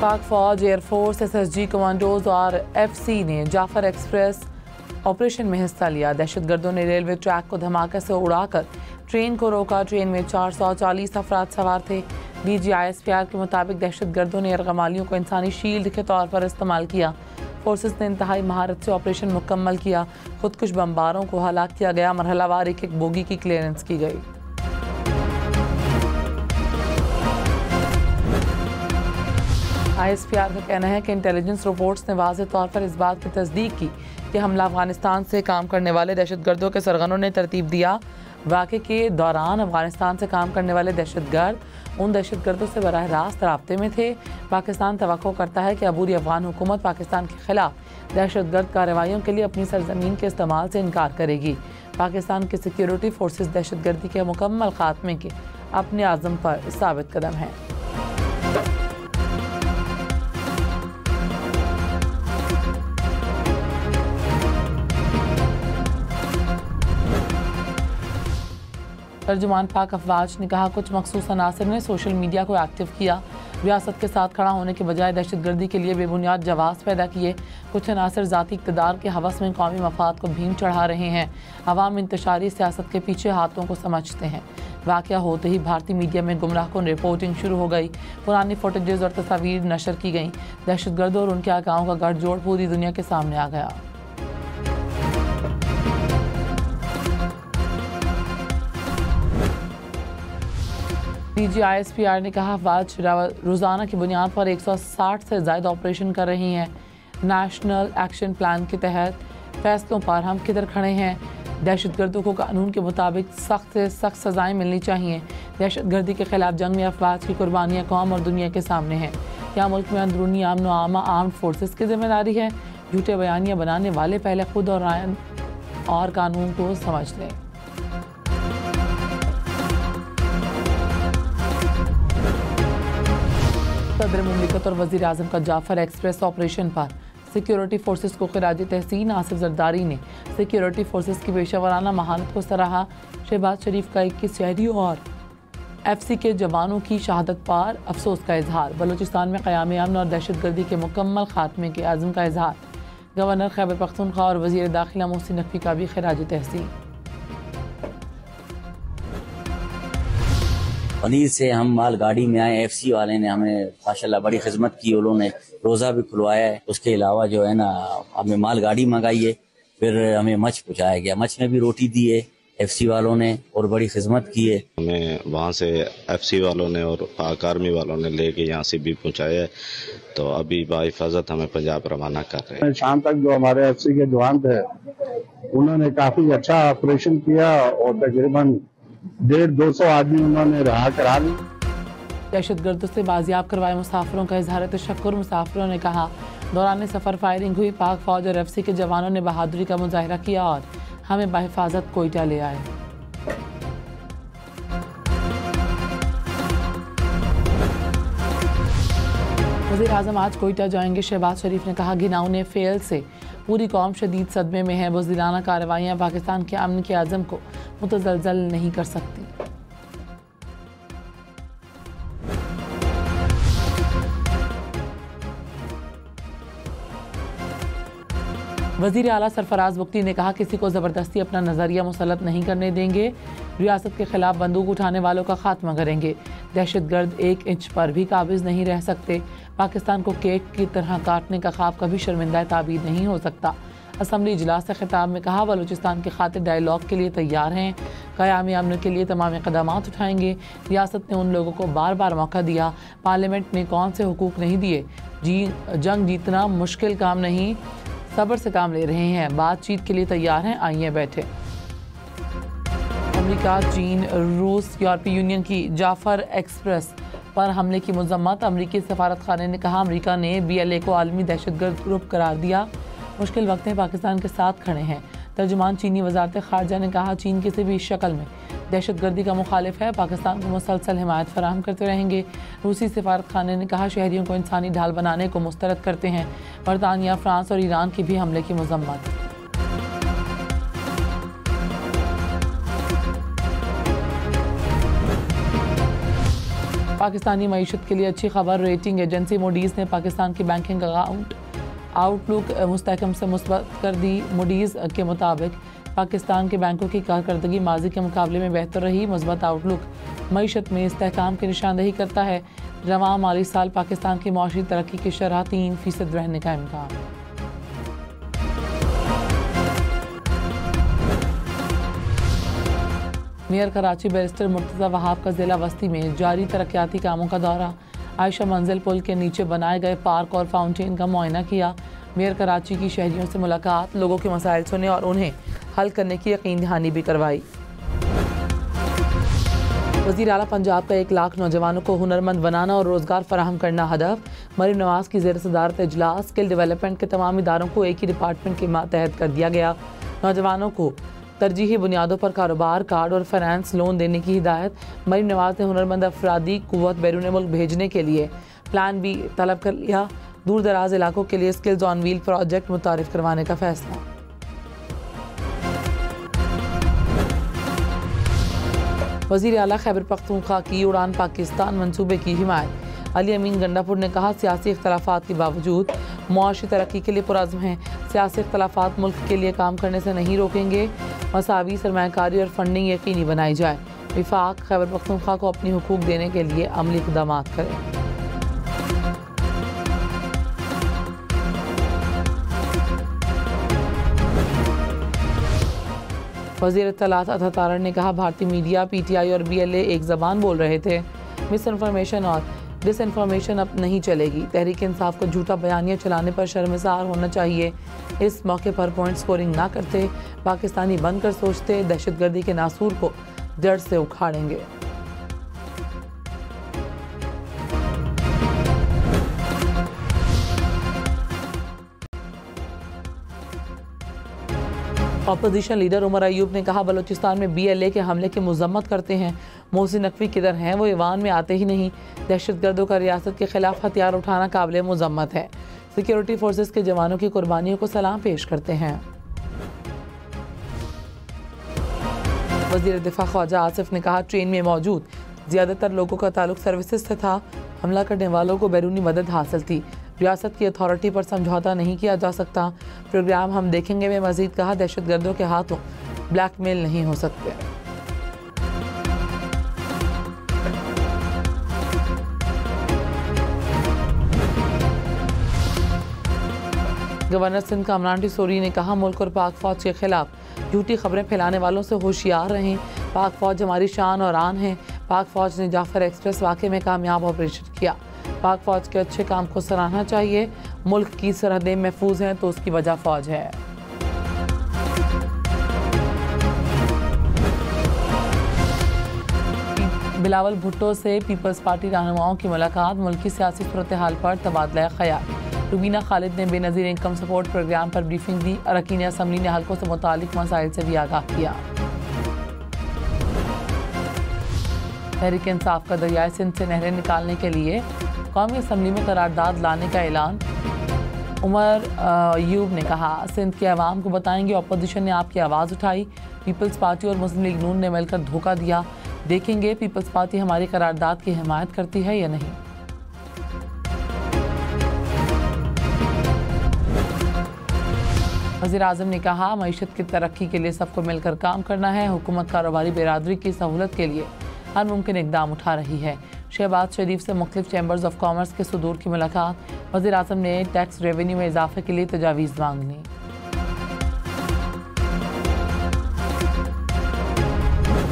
पाक फौज, air force, SSG commandos और FC ने जाफर एक्सप्रेस ऑपरेशन में हिस्सा लिया। दहशतगर्दों ने रेलवे ट्रैक को धमाके से उड़ाकर ट्रेन को रोका। ट्रेन में 440 अफराद सवार थे। DG ISPR के मुताबिक दहशतगर्दों ने यरगमालियों को इंसानी शील्ड के तौर पर इस्तेमाल किया। फोर्सेस ने इंतहाई महारत से ऑपरेशन मुकम्मल किया। खुदकुश बमबारों को हलाक किया गया। मरहलावार एक बोगी की क्लियरेंस की गई। ISPR का कहना है कि इंटेलिजेंस रिपोर्ट्स ने वाज़ेह तौर पर इस बात की तस्दीक की कि हमला अफगानिस्तान से काम करने वाले दहशतगर्दों के सरगनों ने तरतीब दिया। वाक़े के दौरान अफगानिस्तान से काम करने वाले दहशतगर्द उन दहशतगर्दों से बराह रास्त राब्ते में थे। पाकिस्तान तवक्को करता है कि अबूरी अफगान हुकूमत पाकिस्तान के खिलाफ दहशतगर्द कार्रवाइयों के लिए अपनी सरजमीन के इस्तेमाल से इनकार करेगी। पाकिस्तान की सिक्योरिटी फोर्सेस दहशतगर्दी के मुकम्मल खात्मे के अपने आज़म पर साबित कदम हैं। तर्जुमान पाक अफवाज ने कहा, कुछ मखसूस अनासर ने सोशल मीडिया को एक्टिव किया। रियासत के साथ खड़ा होने के बजाय दहशतगर्दी के लिए बेबुनियाद जवाब पैदा किए। कुछ अनासर ज़ाती इक़्तिदार के हवस में कौमी मफाद को भीम चढ़ा रहे हैं। अवाम इंतशारी सियासत के पीछे हाथों को समझते हैं। वाक़या होते ही भारतीय मीडिया में गुमराहकुन रिपोर्टिंग शुरू हो गई। पुरानी फुटेजेस और तस्वीर नशर की गईं। दहशतगर्दों और उनके आकाओं का गठजोड़ पूरी दुनिया के सामने आ गया। DG ISPR ने कहा, अफवाज रोज़ाना की बुनियाद पर 160 से ज़्यादा ऑपरेशन कर रही हैं। नेशनल एक्शन प्लान के तहत फैसलों पर हम किधर खड़े हैं। दहशतगर्दों को कानून के मुताबिक सख्त से सख्त सज़ाएँ मिलनी चाहिए। दहशतगर्दी के खिलाफ जंग में अफवाज की कुर्बानियाँ कौम और दुनिया के सामने हैं। क्या मुल्क में अंदरूनी अमन व आमा आर्म्ड फोर्सेस की जिम्मेदारी है? झूठे बयानियाँ बनाने वाले पहले खुद और आयन और कानून को समझ लें। सदर मुमलिकत और वज़ीर आज़म का जाफर एक्सप्रेस ऑपरेशन पर सिक्योरिटी फोर्सेस को खिराज तहसीन आसिफ जरदारी ने सिक्योरिटी फोर्सेस की पेशेवराना महारत को सराहा। शहबाज शरीफ का 21 शहरियों और FC के जवानों की शहादत पर अफसोस का इजहार। बलूचिस्तान में क़याम अमन और दहशतगर्दी के मुकम्मल खात्मे के आज़म का इजहार। गवर्नर खैबर पख्तूनख्वा और वज़ीर दाखिला मोहसिन नकवी का भी खिराज तहसीन। पनीर से हम माल गाड़ी में आए, FC वाले ने हमें माशाल्लाह बड़ी खिदमत की। उन्होंने रोज़ा भी खुलवाया है। उसके अलावा जो है ना, हमें माल गाड़ी मंगाई है। फिर हमें मछ पहुँचाया गया। मछ में भी रोटी दी है FC वालों ने और बड़ी खिदमत की है। हमें वहाँ से FC वालों ने और पाक आर्मी वालों ने लेके यहाँ से भी पहुँचाया है। तो अभी बाहिफाजत हमें पंजाब रवाना कर रहे हैं। शाम तक जो हमारे FC के जवान थे, उन्होंने काफी अच्छा ऑपरेशन किया और तकरीबन 150-200 आदमी उन्होंने रहा करा ली। दहशतगर्दों से बाजियाब करवाए मुसाफिरों का इजहार तशक्कुर। मुसाफिरों ने कहा, दौरान सफ़र फायरिंग हुई। पाक फौज और FC के जवानों ने बहादुरी का मुजाहिरा किया और हमें बाहिफाजत कोयटा ले आए। वज़ीर आज़म आज कोयटा जाएंगे। शहबाज शरीफ ने कहा, घिनौने फेल से पूरी कौम शदीद सदमे में है। बुज़दिलाना कार्रवाइयाँ पाकिस्तान के अमन के आज़म को मुतज़लज़ल नहीं कर सकती। वज़ीर आला सरफराज बुख्ती ने कहा, किसी को ज़बरदस्ती अपना नज़रिया मुसल्लत नहीं करने देंगे। रियासत के खिलाफ बंदूक उठाने वालों का खात्मा करेंगे। दहशतगर्द 1 इंच पर भी काबिज नहीं रह सकते। पाकिस्तान को केक की तरह काटने का ख्वाब कभी शर्मिंदा ताबीर नहीं हो सकता। असम्बली इजलास से खिताब में कहा, बलूचिस्तान की खातिर डायलॉग के लिए तैयार हैं। क़याम अमन के लिए तमाम इक़दामात उठाएंगे। रियासत ने उन लोगों को बार बार मौका दिया। पार्लियामेंट ने कौन से हुकूक नहीं दिए। जंग जीतना मुश्किल काम नहीं, सब्र से काम ले रहे हैं। बातचीत के लिए तैयार हैं, आइए बैठे। अमेरिका, चीन, रूस, यूरोपीय यूनियन की जाफर एक्सप्रेस पर हमले की मज़म्मत। अमरीकी सफारत खाने ने कहा, अमरीका ने BLA को आलमी दहशतगर्द ग्रुप करार दिया। मुश्किल वक्त में पाकिस्तान के साथ खड़े हैं। तर्जुमान चीनी वज़ारत ख़ारजा ने कहा, चीन किसी भी शक्ल में दहशतगर्दी का मुखालिफ है। पाकिस्तान को मुसलसल हिमायत फराहम करते रहेंगे। रूसी सफारत खाने ने कहा, शहरियों को इंसानी ढाल बनाने को मुस्तरद करते हैं। बरतानिया, फ्रांस और ईरान की भी हमले की मज़म्मत। पाकिस्तानी मईशत के लिए अच्छी खबर। रेटिंग एजेंसी मूडीज़ ने पाकिस्तान की बैंकिंग आउटलुक मुस्तहकम से मुस्बत कर दी। मूडीज़ के मुताबिक पाकिस्तान के बैंकों की कारकर्दगी माजी के मुकाबले में बेहतर रही। मुस्बत आउटलुक मईशत में इस्तेहकाम की निशानदेही करता है। रवां माली साल पाकिस्तान की मौशी तरक्की की शरह 3% रहने का इम्कान। मेयर कराची बैरिस्टर मुर्तज़ा वहाब का ज़िला वस्ती में जारी तरक्याती कामों का दौरा। आयशा मंजिल पुल के नीचे बनाए गए पार्क और फाउंटेन का मुआयना किया। मेयर कराची की शहरियों से मुलाकात, लोगों के मसाइल सुने और उन्हें हल करने की यकीन दहानी भी करवाई। वज़ीर आला पंजाब का 1 लाख नौजवानों को हुनरमंद बनाना और रोज़गार फराहम करना हदफ। मरीम नवाज़ की ज़ेर सदारत इजलास। स्किल डेवलपमेंट के तमाम इदारों को एक ही डिपार्टमेंट के तहत कर दिया गया। नौजवानों को तरजीही बुनियादों पर कारोबार, कार्ड और फाइनेंस लोन देने की हिदायत। मरीम नवाज़ ने हुनरमंद अफरादी कुव्वत बैरून मुल्क भेजने के लिए प्लान भी तलब कर लिया। दूर दराज इलाकों के लिए स्किल्स ऑन व्हील प्रोजेक्ट मुतारिफ करवाने का फैसला। वज़ीर आला खैबर पख्तूनख्वा की उड़ान पाकिस्तान मंसूबे की हिमायत। अली अमीन गंडापुर ने कहा, सियासी इख्तलाफात के बावजूद मुआशी तरक्की के लिए पुरज़्म हैं। सियासी इख्तलाफात मुल्क के लिए काम करने से नहीं रोकेंगे। मसावी सरमायाकारी और फंडिंग यकीनी बनाई जाए। विफाक खैबर पख्तूनख्वा को अपनी हुकूक देने के लिए अमली इक़दाम करें। वज़ीर इत्तलात अता तारड़ ने कहा, भारतीय मीडिया PTI और BLA एक ज़बान बोल रहे थे। मिस इन्फॉर्मेशन और डिसइन्फॉर्मेशन अब नहीं चलेगी। तहरीक इंसाफ को झूठा बयानिया चलाने पर शर्मसार होना चाहिए। इस मौके पर पॉइंट स्कोरिंग ना करते, पाकिस्तानी बनकर सोचते, दहशतगर्दी के नासूर को जड़ से उखाड़ेंगे। अपोजिशन लीडर उमर अयूब ने कहा, बलूचिस्तान में BLA के हमले की मजम्मत करते हैं। मोहसिन नकवी किधर हैं? वो ईवान में आते ही नहीं। दहशतगर्दों का रियासत के खिलाफ हथियार उठाना काबिल मजम्मत है। सिक्योरिटी फोर्सेस के जवानों की कुर्बानियों को सलाम पेश करते हैं। वज़ीर दिफा ख्वाजा आसिफ ने कहा, ट्रेन में मौजूद ज़्यादातर लोगों का ताल्लुक सर्विसेज से था। हमला करने वालों को बैरूनी मदद हासिल थी। रियासत की अथॉरिटी पर समझौता नहीं किया जा सकता। प्रोग्राम हम देखेंगे में मजीद कहा, दहशतगर्दों के हाथों ब्लैकमेल नहीं हो सकते। गवर्नर सिंध कामरान टिसोरी ने कहा, मुल्क और पाक फौज के खिलाफ झूठी खबरें फैलाने वालों से होशियार रहें। पाक फौज हमारी शान और आन है। पाक फौज ने जाफर एक्सप्रेस वाक़े में कामयाब ऑपरेशन किया। पाक फौज के अच्छे काम को सराहना चाहिए। मुल्क की सरहदें महफूज हैं तो उसकी वजह फौज है। बिलावल भुट्टो से पीपल्स पार्टी रहनुमाओं की मुलाकात। मुल्क की सियासी सूरत हाल पर तबादला ख्याल। रुबीना खालिद ने बेनज़ीर इनकम सपोर्ट प्रोग्राम पर ब्रीफिंग दी। अरकान असम्बली ने हल्कों से मुतालिक मसाइल से भी आगाह किया। तहरीक इंसाफ का दरियाए सिंध से नहरें निकालने के लिए कौमी असम्बली में करारदाद लाने का ऐलान। उमर अयूब ने कहा, सिंध के अवाम को बताएंगे अपोजिशन ने आपकी आवाज़ उठाई। पीपल्स पार्टी और मुस्लिम लीग नून ने मिलकर धोखा दिया। देखेंगे पीपल्स पार्टी हमारी करारदाद की हिमायत करती है या नहीं। वज़ीर आज़म ने कहा, मईशत की तरक्की के लिए सबको मिलकर काम करना है। हुकूमत कारोबारी बिरादरी की सहूलत के लिए हर मुमकिन इक़दाम उठा रही है। शहबाज शरीफ से मुख्तलिफ चैम्बर्स ऑफ कॉमर्स के सदूर की मुलाकात। वज़ीर आज़म ने टैक्स रेवेन्यू में इजाफे के लिए तजावीज़ मांगी।